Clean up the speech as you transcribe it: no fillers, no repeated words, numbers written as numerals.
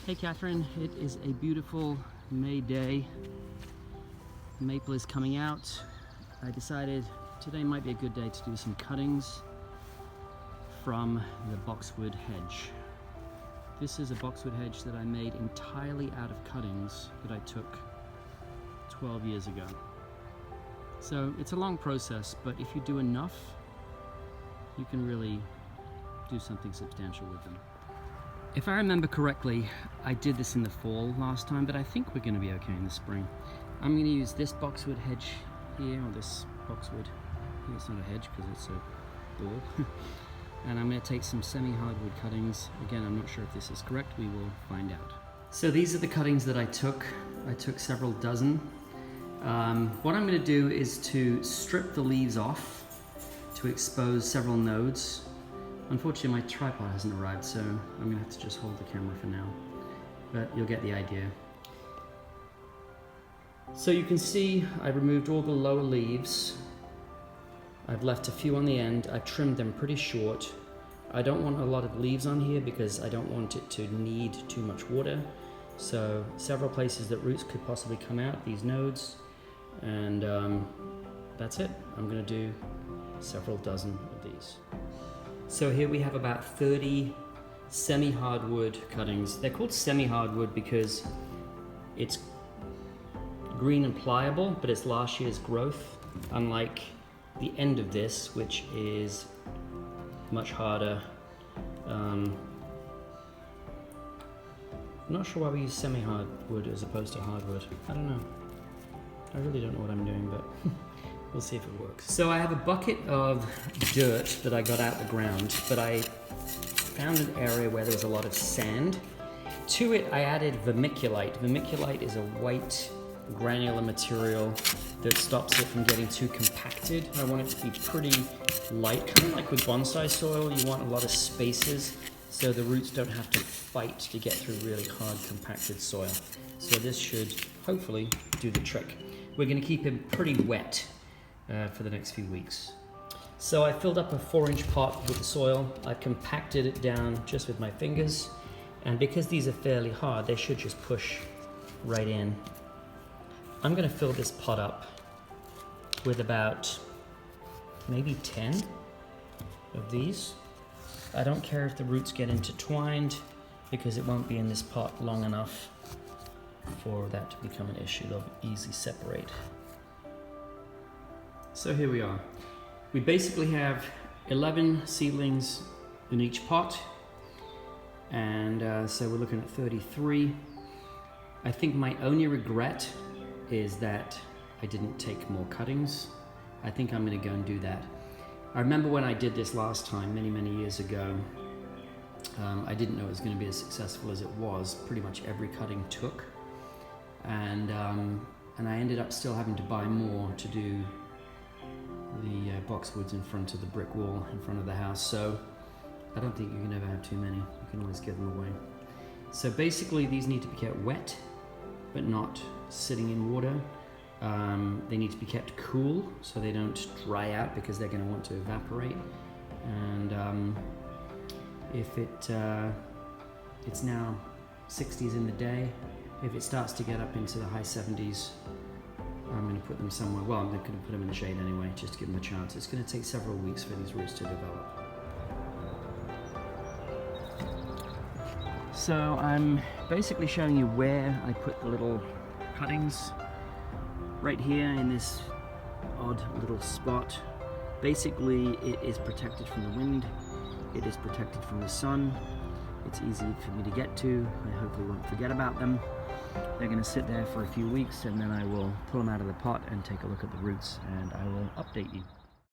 Hey Kathryn, it is a beautiful May day. The maple is coming out. I decided today might be a good day to do some cuttings from the boxwood hedge. This is a boxwood hedge that I made entirely out of cuttings that I took 12 years ago. So it's a long process, but if you do enough, you can really do something substantial with them. If I remember correctly, I did this in the fall last time, but I think we're going to be okay in the spring. I'm going to use this boxwood hedge here, or this boxwood. It's not a hedge because it's a ball. And I'm going to take some semi-hardwood cuttings. Again, I'm not sure if this is correct. We will find out. So these are the cuttings that I took. I took several dozen. What I'm going to do is to strip the leaves off to expose several nodes. Unfortunately, my tripod hasn't arrived, so I'm going to have to just hold the camera for now. But you'll get the idea. So you can see I removed all the lower leaves. I've left a few on the end. I trimmed them pretty short. I don't want a lot of leaves on here because I don't want it to need too much water. So several places that roots could possibly come out, these nodes. And that's it. I'm going to do several dozen of these. So here we have about 30 semi-hardwood cuttings. They're called semi-hardwood because it's green and pliable, but it's last year's growth, unlike the end of this, which is much harder. I'm not sure why we use semi-hardwood as opposed to hardwood. I don't know. I really don't know what I'm doing, but we'll see if it works. So I have a bucket of dirt that I got out the ground, but I found an area where there was a lot of sand. To it, I added vermiculite. Vermiculite is a white granular material that stops it from getting too compacted. I want it to be pretty light, kind of like with bonsai soil. You want a lot of spaces so the roots don't have to fight to get through really hard compacted soil. So this should hopefully do the trick. We're going to keep him pretty wet for the next few weeks. So I filled up a 4-inch pot with the soil. I've compacted it down just with my fingers, and because these are fairly hard, they should just push right in. I'm going to fill this pot up with about maybe 10 of these. I don't care if the roots get intertwined because it won't be in this pot long enough for that to become an issue. They'll easily separate. So here we are. We basically have 11 seedlings in each pot, and so we're looking at 33. I think my only regret is that I didn't take more cuttings. I think I'm going to go and do that. I remember when I did this last time, many years ago, I didn't know it was going to be as successful as it was. Pretty much every cutting took. And I ended up still having to buy more to do the boxwoods in front of the brick wall in front of the house. So I don't think you can ever have too many. You can always give them away. So basically these need to be kept wet, but not sitting in water. They need to be kept cool so they don't dry out because they're going to want to evaporate. And if it's now 60s in the day, if it starts to get up into the high 70s, I'm going to put them somewhere. Well, I'm going to put them in the shade anyway, just to give them a chance. It's going to take several weeks for these roots to develop. So I'm basically showing you where I put the little cuttings. Right here in this odd little spot. Basically, it is protected from the wind. It is protected from the sun. It's easy for me to get to. I hopefully won't forget about them. They're going to sit there for a few weeks, and then I will pull them out of the pot and take a look at the roots, and I will update you.